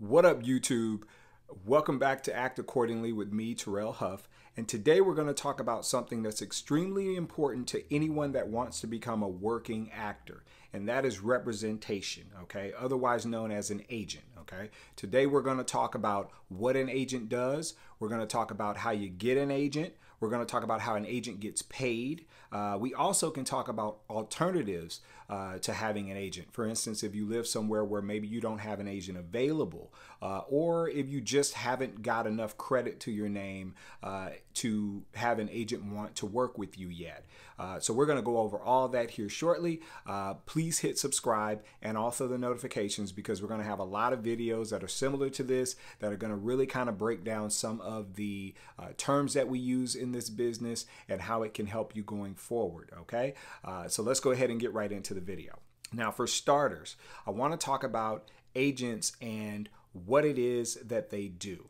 What up, YouTube? Welcome back to Act Accordingly with me, Terrell Huff. And today we're going to talk about something that's extremely important to anyone that wants to become a working actor, and that is representation, okay? Otherwise known as an agent, okay? Today we're going to talk about what an agent does. We're going to talk about how you get an agent. We're going to talk about how an agent gets paid. We also can talk about alternatives to having an agent. For instance, if you live somewhere where maybe you don't have an agent available, or if you just haven't got enough credit to your name to have an agent want to work with you yet. So we're going to go over all that here shortly. Please hit subscribe and also the notifications, because we're going to have a lot of videos that are similar to this that are going to really kind of break down some of the terms that we use in this business and how it can help you going forward. Okay, so let's go ahead and get right into the video. Now, for starters, I want to talk about agents and what it is that they do.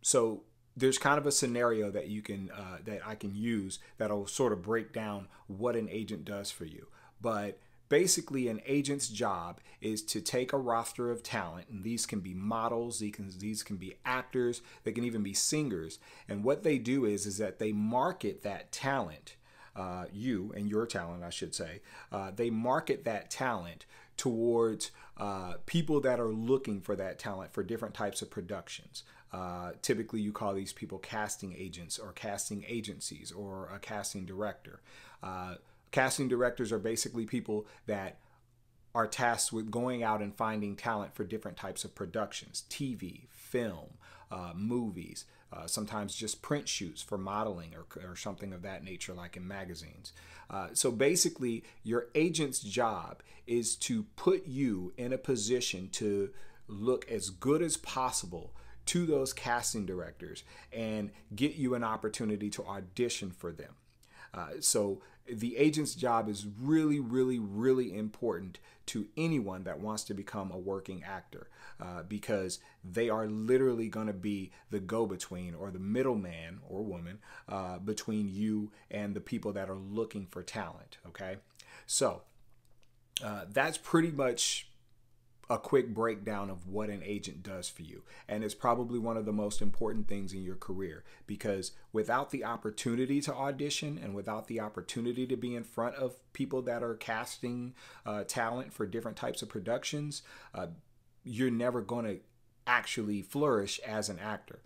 So there's kind of a scenario that you can that I can use that'll sort of break down what an agent does for you. But basically, an agent's job is to take a roster of talent, and these can be models, these can be actors, they can even be singers. And what they do is that they market that talent, you and your talent, I should say. They market that talent towards people that are looking for that talent for different types of productions. Typically, you call these people casting agents or casting agencies or a casting director. Casting directors are basically people that are tasked with going out and finding talent for different types of productions: TV, film, movies, sometimes just print shoots for modeling or something of that nature, like in magazines. So basically, your agent's job is to put you in a position to look as good as possible to those casting directors and get you an opportunity to audition for them. So the agent's job is really, really, really important to anyone that wants to become a working actor, because they are literally going to be the go-between or the middleman or woman between you and the people that are looking for talent. Okay, so that's pretty much a quick breakdown of what an agent does for you. And it's probably one of the most important things in your career, because without the opportunity to audition and without the opportunity to be in front of people that are casting talent for different types of productions, you're never going to actually flourish as an actor.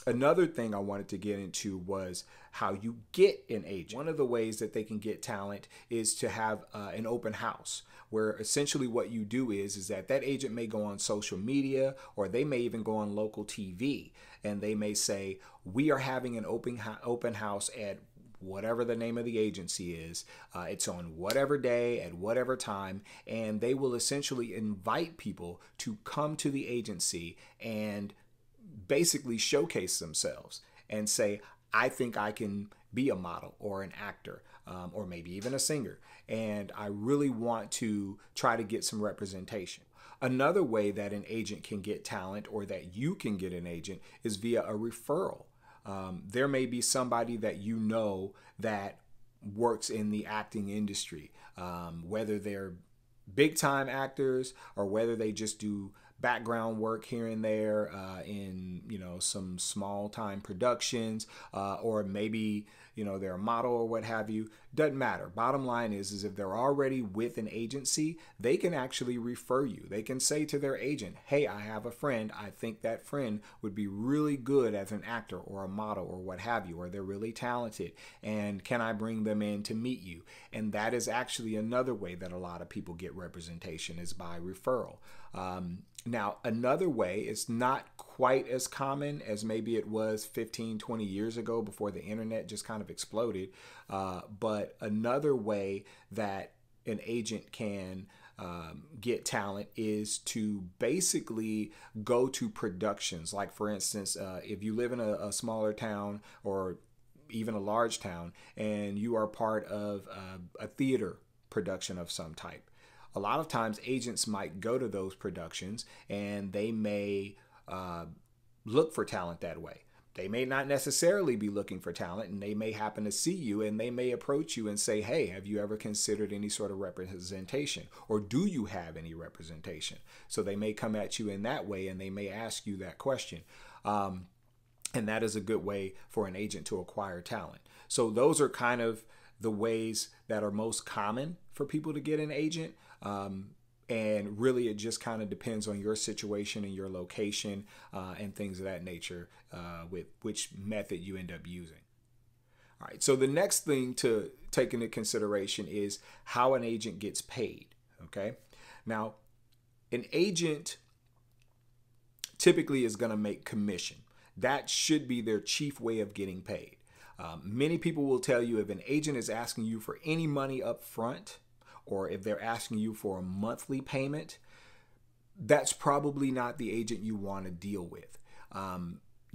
Another thing I wanted to get into was how you get an agent. One of the ways that they can get talent is to have an open house, where essentially what you do is that agent may go on social media, or they may even go on local TV, and they may say, we are having an open house at whatever the name of the agency is. It's on whatever day at whatever time, and they will essentially invite people to come to the agency and basically showcase themselves and say, I think I can be a model or an actor, or maybe even a singer, and I really want to try to get some representation. Another way that an agent can get talent, or that you can get an agent, is via a referral. There may be somebody that you know that works in the acting industry, whether they're big time actors or whether they just do background work here and there in some small time productions, or maybe they're a model or what have you. Doesn't matter. Bottom line is if they're already with an agency, they can actually refer you. They can say to their agent, hey, I have a friend. I think that friend would be really good as an actor or a model or what have you, or they're really talented, and can I bring them in to meet you? And that is actually another way that a lot of people get representation, is by referral. Now, another way, it's not quite as common as maybe it was 15, 20 years ago before the internet just kind of exploded. But another way that an agent can get talent is to basically go to productions. Like, for instance, if you live in a smaller town or even a large town and you are part of a theater production of some type, a lot of times agents might go to those productions and they may look for talent that way. they may not necessarily be looking for talent, and they may happen to see you and they may approach you and say, hey, have you ever considered any sort of representation? Or do you have any representation? So they may come at you in that way and they may ask you that question. And that is a good way for an agent to acquire talent. So those are kind of the ways that are most common for people to get an agent. And really, it just kind of depends on your situation and your location and things of that nature with which method you end up using. All right, so the next thing to take into consideration is how an agent gets paid, okay? Now, an agent typically is going to make commission. That should be their chief way of getting paid. Many people will tell you if an agent is asking you for any money up front, or if they're asking you for a monthly payment, that's probably not the agent you want to deal with.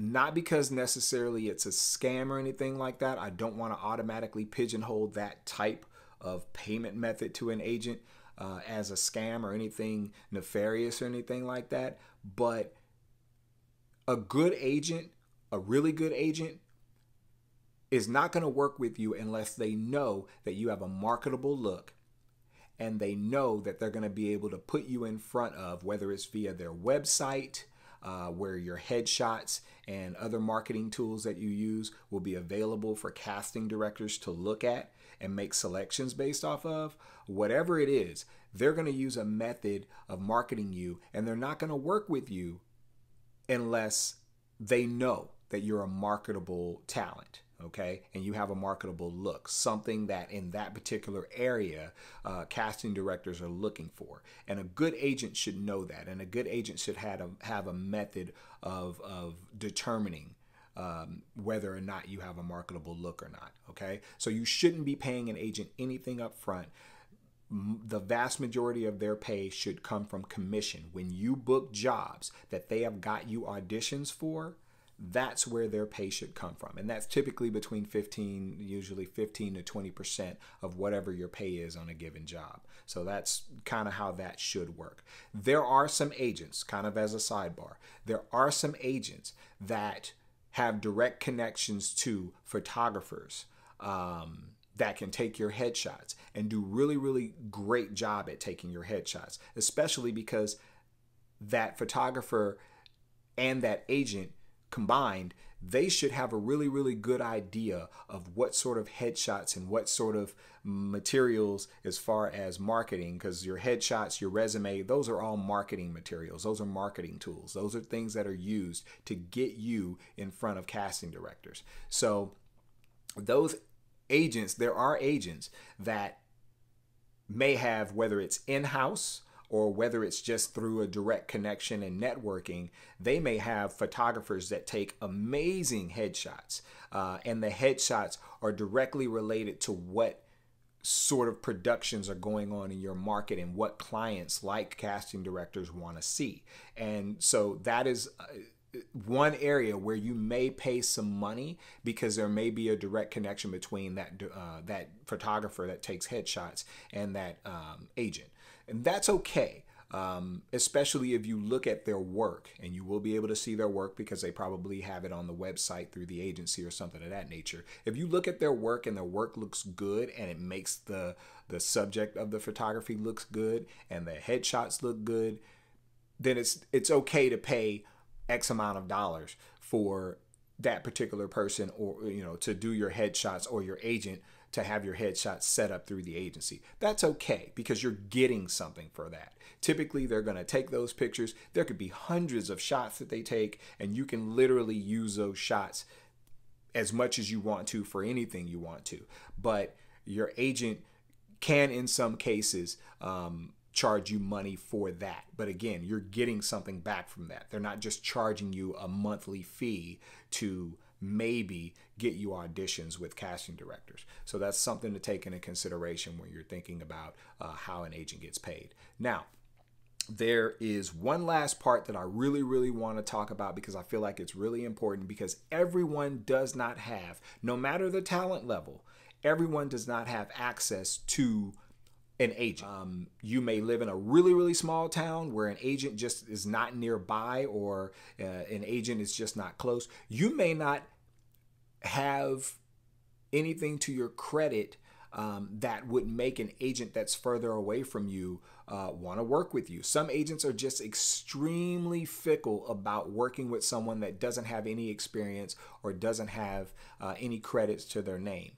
Not because necessarily it's a scam or anything like that. I don't want to automatically pigeonhole that type of payment method to an agent as a scam or anything nefarious or anything like that. But a good agent, a really good agent, is not going to work with you unless they know that you have a marketable look, and they know that they're going to be able to put you in front of, whether it's via their website, where your headshots and other marketing tools that you use will be available for casting directors to look at and make selections based off of. Whatever it is, they're going to use a method of marketing you, and they're not going to work with you unless they know that you're a marketable talent. Okay, and you have a marketable look, something that in that particular area casting directors are looking for. And a good agent should know that, and a good agent should have a method of determining whether or not you have a marketable look or not. Okay, so you shouldn't be paying an agent anything up front. The vast majority of their pay should come from commission. When you book jobs that they have got you auditions for, that's where their pay should come from. And that's typically between usually 15 to 20% of whatever your pay is on a given job. So that's kind of how that should work. There are some agents, kind of as a sidebar, there are some agents that have direct connections to photographers that can take your headshots and do really, really great job at taking your headshots, especially because that photographer and that agent combined, they should have a really, really good idea of what sort of headshots and what sort of materials as far as marketing, because your headshots, your resume, those are all marketing materials. Those are marketing tools. Those are things that are used to get you in front of casting directors. So those agents, there are agents that may have, whether it's in-house or whether it's just through a direct connection and networking, they may have photographers that take amazing headshots. And the headshots are directly related to what sort of productions are going on in your market and what clients like casting directors want to see. And so that is one area where you may pay some money because there may be a direct connection between that photographer that takes headshots and that agent. And that's okay, especially if you look at their work, and you will be able to see their work because they probably have it on the website through the agency or something of that nature. If you look at their work and their work looks good and it makes the subject of the photography looks good and the headshots look good, then it's okay to pay X amount of dollars for that particular person, or to do your headshots, or your agent to have your headshots set up through the agency. That's okay because you're getting something for that. Typically, they're going to take those pictures. There could be hundreds of shots that they take, and you can literally use those shots as much as you want to for anything you want to. But your agent can, in some cases, charge you money for that. But again, you're getting something back from that. They're not just charging you a monthly fee to maybe get you auditions with casting directors. So that's something to take into consideration when you're thinking about how an agent gets paid. Now, there is one last part that I really, really want to talk about because I feel like it's really important, because everyone does not have, no matter the talent level, everyone does not have access to an agent. You may live in a really, really small town where an agent just is not nearby, or an agent is just not close. You may not have anything to your credit that would make an agent that's further away from you want to work with you. Some agents are just extremely fickle about working with someone that doesn't have any experience or doesn't have any credits to their name.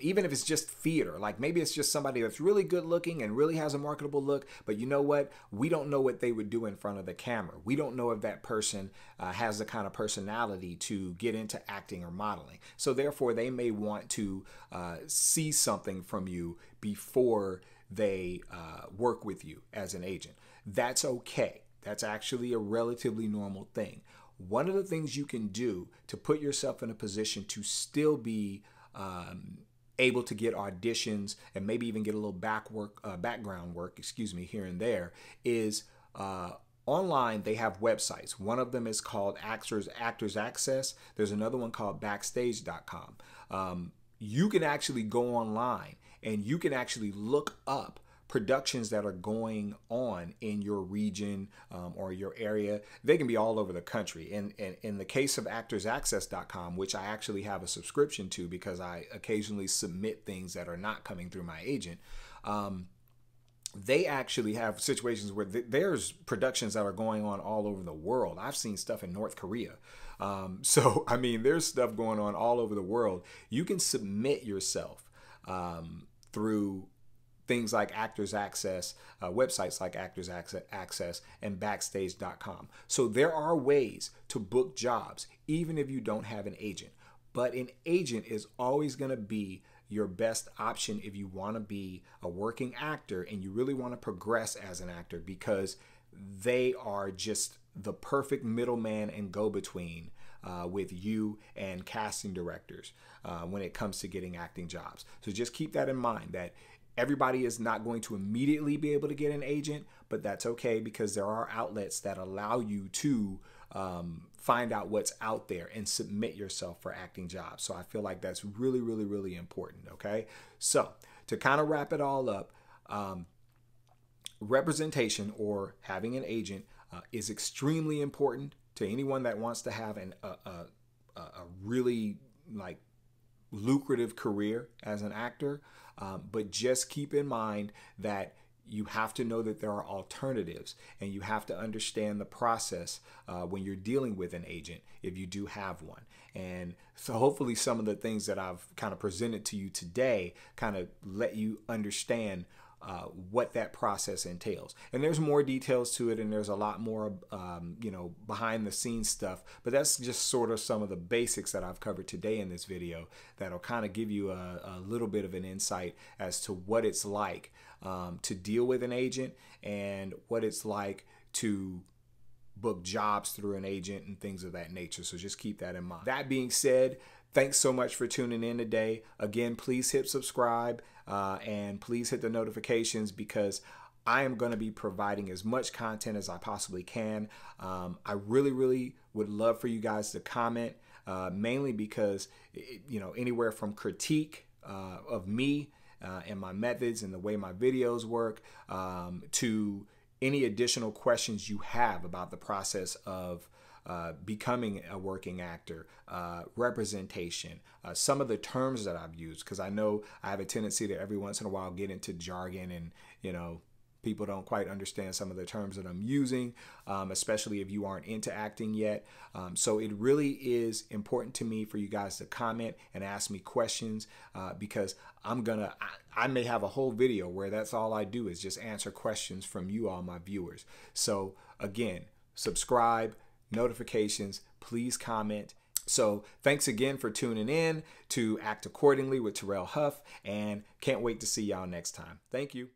Even if it's just theater, like maybe it's just somebody that's really good looking and really has a marketable look, but you know what? We don't know what they would do in front of the camera. We don't know if that person has the kind of personality to get into acting or modeling. So therefore, they may want to see something from you before they work with you as an agent. That's okay. That's actually a relatively normal thing. One of the things you can do to put yourself in a position to still be able to get auditions and maybe even get a little background work, here and there, is online. They have websites. One of them is called Actors Access. There's another one called Backstage.com. You can actually go online and you can actually look up productions that are going on in your region or your area. They can be all over the country. And in the case of ActorsAccess.com, which I actually have a subscription to because I occasionally submit things that are not coming through my agent, they actually have situations where there's productions that are going on all over the world. I've seen stuff in North Korea. So, I mean, there's stuff going on all over the world. You can submit yourself through things like Actors Access, websites like Actors Access and Backstage.com. So there are ways to book jobs, even if you don't have an agent. But an agent is always going to be your best option if you want to be a working actor and you really want to progress as an actor, because they are just the perfect middleman and go-between with you and casting directors when it comes to getting acting jobs. So just keep that in mind, that everybody is not going to immediately be able to get an agent, but that's okay, because there are outlets that allow you to find out what's out there and submit yourself for acting jobs. So I feel like that's really, really, really important. Okay. So to kind of wrap it all up, representation or having an agent is extremely important to anyone that wants to have a really lucrative career as an actor. But just keep in mind that you have to know that there are alternatives, and you have to understand the process when you're dealing with an agent, if you do have one. And so hopefully some of the things that I've kind of presented to you today kind of let you understand what that process entails. And there's more details to it, and there's a lot more behind the scenes stuff, but that's just sort of some of the basics that I've covered today in this video that'll kind of give you a little bit of an insight as to what it's like to deal with an agent and what it's like to book jobs through an agent and things of that nature. So just keep that in mind. That being said, thanks so much for tuning in today. Again, please hit subscribe and please hit the notifications, because I am going to be providing as much content as I possibly can. I really, really would love for you guys to comment, mainly because, anywhere from critique of me and my methods and the way my videos work to any additional questions you have about the process of becoming a working actor, representation, some of the terms that I've used, because I know I have a tendency to every once in a while get into jargon, and people don't quite understand some of the terms that I'm using, especially if you aren't into acting yet. So it really is important to me for you guys to comment and ask me questions, because I may have a whole video where that's all I do is just answer questions from you all, my viewers. So again, subscribe, notifications, please comment. So thanks again for tuning in to Act Accordingly with Terrell Huff, and can't wait to see y'all next time. Thank you.